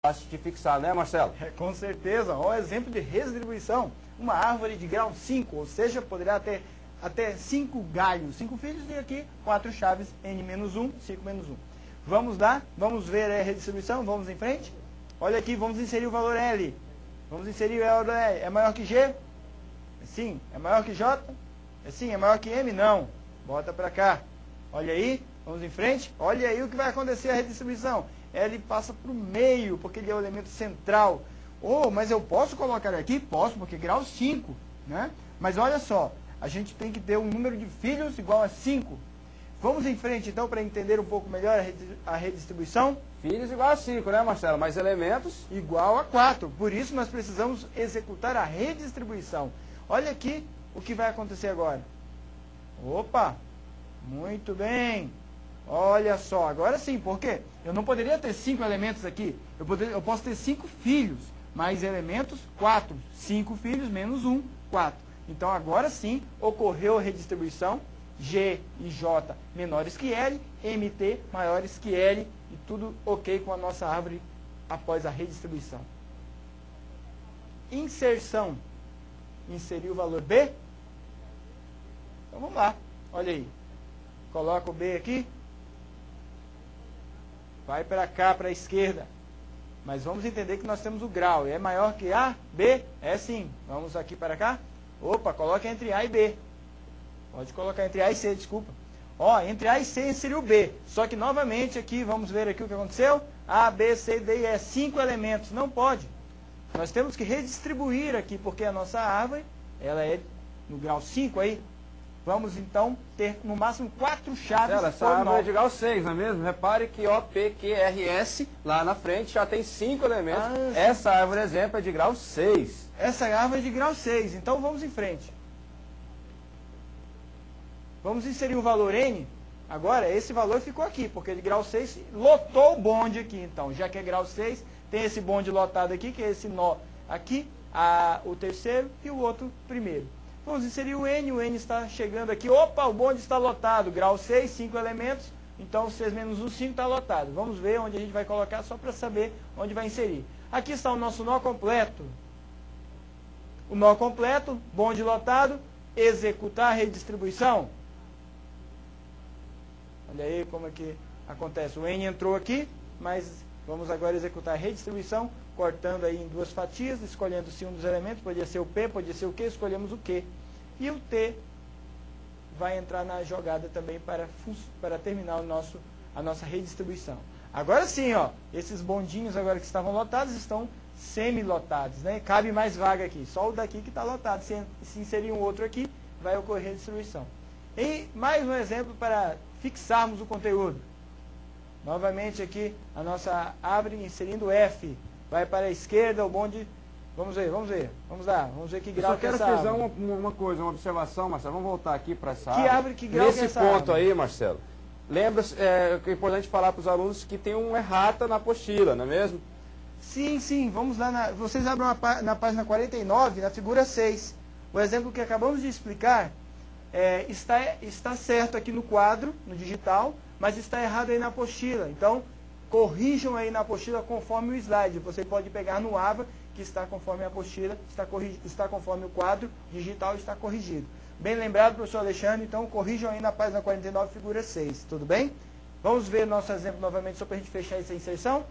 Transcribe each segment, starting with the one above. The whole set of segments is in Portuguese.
fácil de fixar, né, Marcelo? Com certeza. Olha o exemplo de redistribuição. Uma árvore de grau 5, ou seja, poderá ter até 5 galhos, 5 filhos, e aqui 4 chaves, n-1, 5 menos 1. Vamos lá, vamos ver a redistribuição, vamos em frente. Olha aqui, vamos inserir o valor L. Vamos inserir o valor L. É maior que G? Sim. É maior que J? Sim. É maior que M? Não. Bota para cá. Olha aí, vamos em frente. Olha aí o que vai acontecer a redistribuição. L passa para o meio, porque ele é o elemento central. Oh, mas eu posso colocar aqui? Posso, porque grau 5, né? Mas olha só, a gente tem que ter um número de filhos igual a 5. Vamos em frente, então, para entender um pouco melhor a redistribuição? Filhos igual a 5, né, Marcelo? Mais elementos? Igual a 4. Por isso, nós precisamos executar a redistribuição. Olha aqui o que vai acontecer agora. Opa! Muito bem! Olha só, agora sim, por quê? Eu não poderia ter 5 elementos aqui. Eu posso ter 5 filhos, mais elementos, 4. 5 filhos menos 1, 4. Então, agora sim, ocorreu a redistribuição. G e J menores que L, MT maiores que L, e tudo ok com a nossa árvore após a redistribuição. Inserção. Inserir o valor B. Então, vamos lá. Olha aí. Coloca o B aqui. Vai para cá, para a esquerda. Mas vamos entender que nós temos o grau. É maior que A, B? É sim. Vamos aqui para cá. Opa, coloca entre A e B. Pode colocar entre A e C, desculpa. Ó, entre A e C seria o B. Só que, novamente, aqui, vamos ver aqui o que aconteceu. A, B, C, D e E. 5 elementos. Não pode. Nós temos que redistribuir aqui, porque a nossa árvore, ela é no grau 5 aí. Vamos, então, ter no máximo 4 chaves. Marcelo, essa árvore é de grau 6, não é mesmo? Repare que O, P, Q, R, S, lá na frente, já tem 5 elementos. Essa árvore, exemplo, é de grau 6. Essa árvore é de grau 6. Então, vamos em frente. Vamos inserir o valor N. Agora, esse valor ficou aqui, porque de grau 6 lotou o bonde aqui. Então, já que é grau 6, tem esse bonde lotado aqui, que é esse nó aqui, o terceiro e o outro primeiro. Vamos inserir o N está chegando aqui. Opa, o bonde está lotado. Grau 6, 5 elementos. Então, 6 menos 1, 5 está lotado. Vamos ver onde a gente vai colocar, só para saber onde vai inserir. Aqui está o nosso nó completo. O nó completo, bonde lotado, executar a redistribuição. Olha aí como é que acontece. O N entrou aqui, mas vamos agora executar a redistribuição, cortando aí em 2 fatias, escolhendo-se um dos elementos, podia ser o P, podia ser o Q, escolhemos o Q. E o T vai entrar na jogada também para terminar a nossa redistribuição. Agora sim, ó, esses bondinhos agora que estavam lotados estão semi-lotados, né? Cabe mais vaga aqui, só o daqui que está lotado. Se inserir um outro aqui, vai ocorrer a redistribuição. E mais um exemplo para fixarmos o conteúdo. Novamente aqui a nossa árvore inserindo F. Vai para a esquerda, o bonde. Vamos ver. Vamos lá. Vamos ver que grau que é essa árvore. Eu só quero fazer uma coisa, uma observação, Marcelo. Vamos voltar aqui para essa árvore. Que árvore, que grau que é essa árvore? Nesse ponto aí, Marcelo, lembra, é importante falar para os alunos que tem um errata na apostila, não é mesmo? Sim. Vamos lá. Vocês abram na página 49, na figura 6. O exemplo que acabamos de explicar está certo aqui no quadro, no digital, mas está errado aí na apostila. Então, corrijam aí na apostila conforme o slide. Você pode pegar no AVA, que está conforme a apostila, está conforme o quadro digital, está corrigido. Bem lembrado, professor Alexandre, então corrijam aí na página 49, figura 6. Tudo bem? Vamos ver nosso exemplo novamente, só para a gente fechar essa inserção.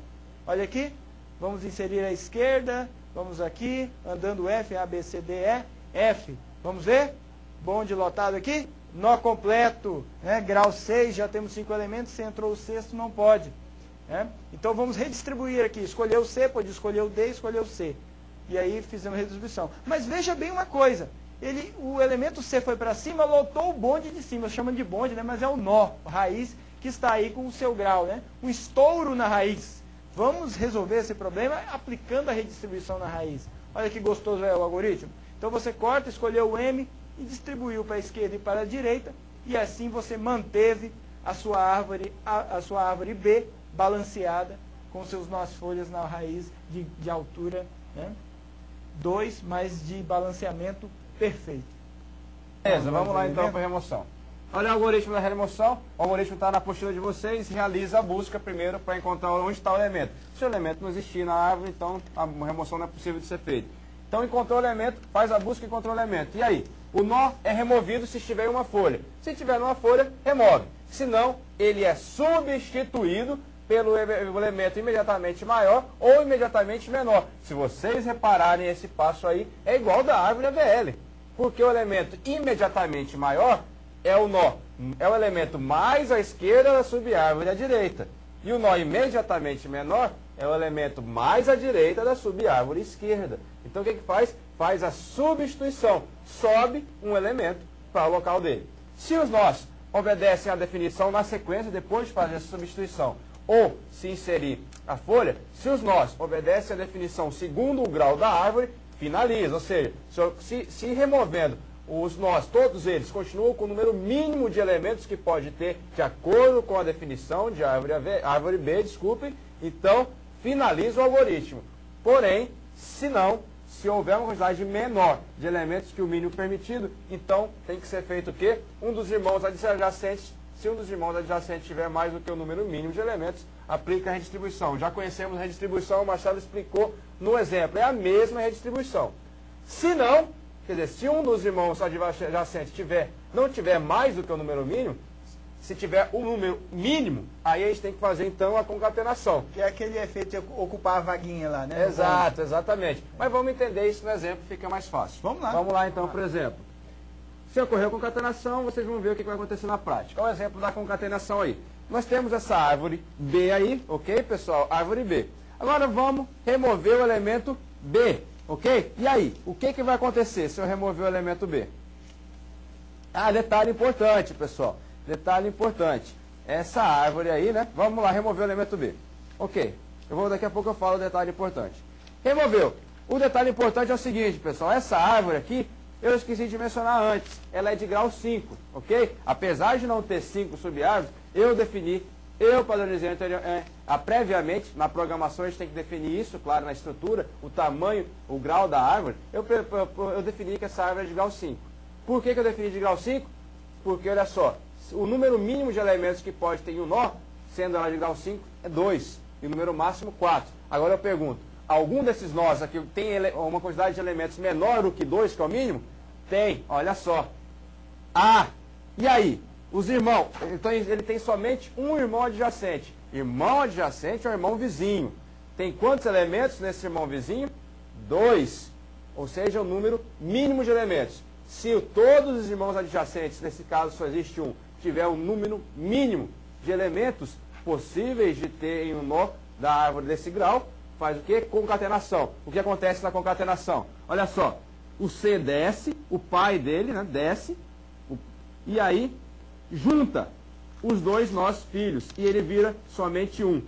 Olha aqui, vamos inserir à esquerda, vamos aqui, andando F, A, B, C, D, E, F. Vamos ver? Bonde lotado aqui, nó completo, né? Grau 6, já temos 5 elementos, se entrou o sexto, não pode. Então vamos redistribuir aqui, escolher o C, pode escolher o D, escolher o C. E aí fizemos a redistribuição. Mas veja bem uma coisa, o elemento C foi para cima, lotou o bonde de cima, chama de bonde, né? Mas é o nó, a raiz, que está aí com o seu grau, né? Um estouro na raiz. Vamos resolver esse problema aplicando a redistribuição na raiz. Olha que gostoso é o algoritmo. Então você corta, escolheu o M e distribuiu para a esquerda e para a direita, e assim você manteve a sua árvore B balanceada com seus nós folhas na raiz de altura, né? 2, mas de balanceamento perfeito. Beleza, vamos lá então para a remoção. Olha o algoritmo da remoção. O algoritmo está na apostila de vocês. Realiza a busca primeiro para encontrar onde está o elemento. Se o elemento não existir na árvore, então a remoção não é possível de ser feita. Então encontrou o elemento, faz a busca e encontrou o elemento. E aí? O nó é removido se estiver em uma folha. Se estiver numa folha, remove. Se não, ele é substituído pelo elemento imediatamente maior ou imediatamente menor. Se vocês repararem esse passo aí, é igual da árvore AVL. Porque o elemento imediatamente maior é o nó, é o elemento mais à esquerda da subárvore à direita. E o nó imediatamente menor é o elemento mais à direita da subárvore esquerda. Então o que faz? Faz a substituição. Sobe um elemento para o local dele. Se os nós obedecem à definição na sequência, depois de fazer essa substituição, ou se inserir a folha, se os nós obedecem à definição segundo o grau da árvore, finaliza. Ou seja, se removendo os nós, todos eles, continuam com o número mínimo de elementos que pode ter de acordo com a definição de árvore B, desculpem, então finaliza o algoritmo. Porém, se não, se houver uma quantidade menor de elementos que o mínimo permitido, então tem que ser feito o quê? Um dos irmãos adjacentes, se um dos irmãos adjacentes tiver mais do que o número mínimo de elementos, aplica a redistribuição. Já conhecemos a redistribuição, o Marcelo explicou no exemplo, é a mesma redistribuição. Se não, quer dizer, se um dos irmãos adjacentes não tiver mais do que o número mínimo, se tiver o número mínimo, aí a gente tem que fazer então a concatenação. Que é aquele efeito de ocupar a vaguinha lá, né? Exato, exatamente. Mas vamos entender isso no exemplo, fica mais fácil. Vamos lá. Vamos lá então, por exemplo. Se ocorrer a concatenação, vocês vão ver o que vai acontecer na prática. Olha o exemplo da concatenação aí. Nós temos essa árvore B aí, ok, pessoal? Árvore B. Agora vamos remover o elemento B, ok? E aí, o que vai acontecer se eu remover o elemento B? Ah, detalhe importante, pessoal. Detalhe importante. Essa árvore aí, né? Vamos lá, remover o elemento B. Ok. Daqui a pouco eu falo o detalhe importante. Removeu. O detalhe importante é o seguinte, pessoal. Essa árvore aqui, eu esqueci de mencionar antes. Ela é de grau 5, ok? Apesar de não ter 5 subárvores, eu padronizei previamente, na programação a gente tem que definir isso, claro, na estrutura, o tamanho, o grau da árvore. Eu defini que essa árvore é de grau 5. Por que eu defini de grau 5? Porque, olha só, o número mínimo de elementos que pode ter em um nó, sendo ela de grau 5, é 2. E o número máximo, 4. Agora eu pergunto, algum desses nós aqui tem uma quantidade de elementos menor do que 2, que é o mínimo? Tem, olha só. Ah, e aí? Os irmãos, então ele tem somente um irmão adjacente. Irmão adjacente é o irmão vizinho. Tem quantos elementos nesse irmão vizinho? 2. Ou seja, o número mínimo de elementos. Se todos os irmãos adjacentes, nesse caso só existe um, tiver um número mínimo de elementos possíveis de ter em um nó da árvore desse grau, faz o quê? Concatenação. O que acontece na concatenação? Olha só, o C desce, o pai dele, né, desce, e aí junta os dois nós filhos, e ele vira somente um.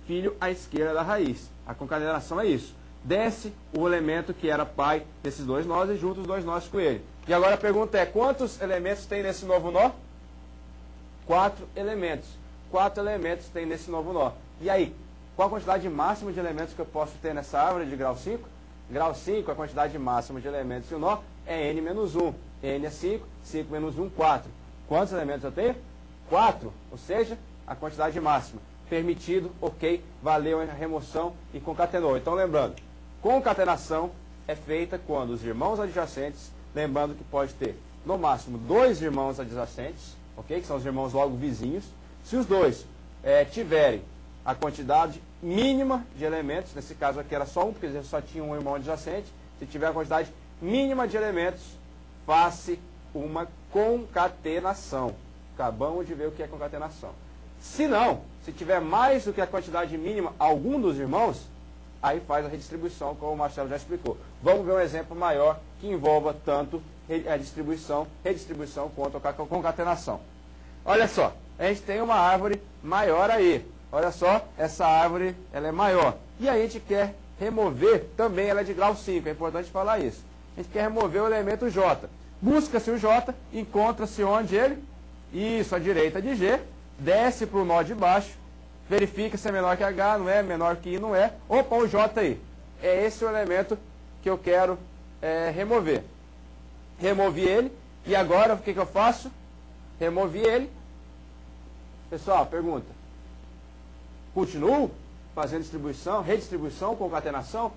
Filho à esquerda da raiz. A concatenação é isso. Desce o elemento que era pai desses dois nós e junta os dois nós com ele. E agora a pergunta é, quantos elementos tem nesse novo nó? 4 elementos. 4 elementos tem nesse novo nó. E aí, qual a quantidade máxima de elementos que eu posso ter nessa árvore de grau 5? Grau 5, a quantidade máxima de elementos de um nó é n menos 1. n é 5, 5 menos 1, 4. Quantos elementos eu tenho? 4, ou seja, a quantidade máxima. Permitido, ok, valeu a remoção e concatenou. Então lembrando, concatenação é feita quando os irmãos adjacentes, lembrando que pode ter no máximo 2 irmãos adjacentes, ok, que são os irmãos logo vizinhos. Se os dois tiverem a quantidade mínima de elementos, nesse caso aqui era só um, porque só tinha um irmão adjacente, se tiver a quantidade mínima de elementos, faça uma concatenação. Acabamos de ver o que é concatenação. Se não, se tiver mais do que a quantidade mínima, algum dos irmãos, aí faz a redistribuição, como o Marcelo já explicou. Vamos ver um exemplo maior que envolva tanto a redistribuição quanto a concatenação. Olha só, a gente tem uma árvore maior aí. Olha só, essa árvore ela é maior. E a gente quer remover, também ela é de grau 5, é importante falar isso. A gente quer remover o elemento J. Busca-se o J, encontra-se onde ele? Isso, à direita de G, desce para o nó de baixo, verifica se é menor que H, não é, menor que I, não é. Opa, o J aí. É esse o elemento que eu quero remover. Removi ele, E agora, o que eu faço? Removi ele. Pessoal, pergunta. Continuo fazendo distribuição, redistribuição, concatenação?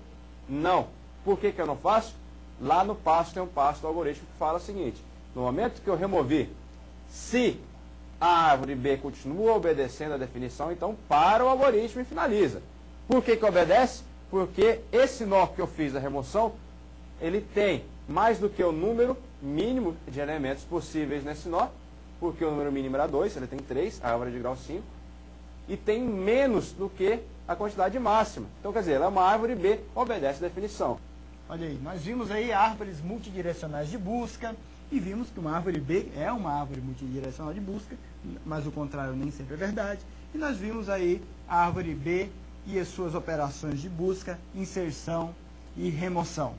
Não. Por que eu não faço? Lá no passo tem um passo do algoritmo que fala o seguinte. No momento que eu removi, se a árvore B continua obedecendo a definição, então para o algoritmo e finaliza. Por que obedece? Porque esse nó que eu fiz da remoção, ele tem mais do que o número mínimo de elementos possíveis nesse nó, porque o número mínimo era 2, ele tem 3, a árvore de grau 5, e tem menos do que a quantidade máxima. Então, quer dizer, ela é uma árvore B, obedece a definição. Olha aí, nós vimos aí árvores multidirecionais de busca e vimos que uma árvore B é uma árvore multidirecional de busca, mas o contrário nem sempre é verdade. E nós vimos aí a árvore B e as suas operações de busca, inserção e remoção.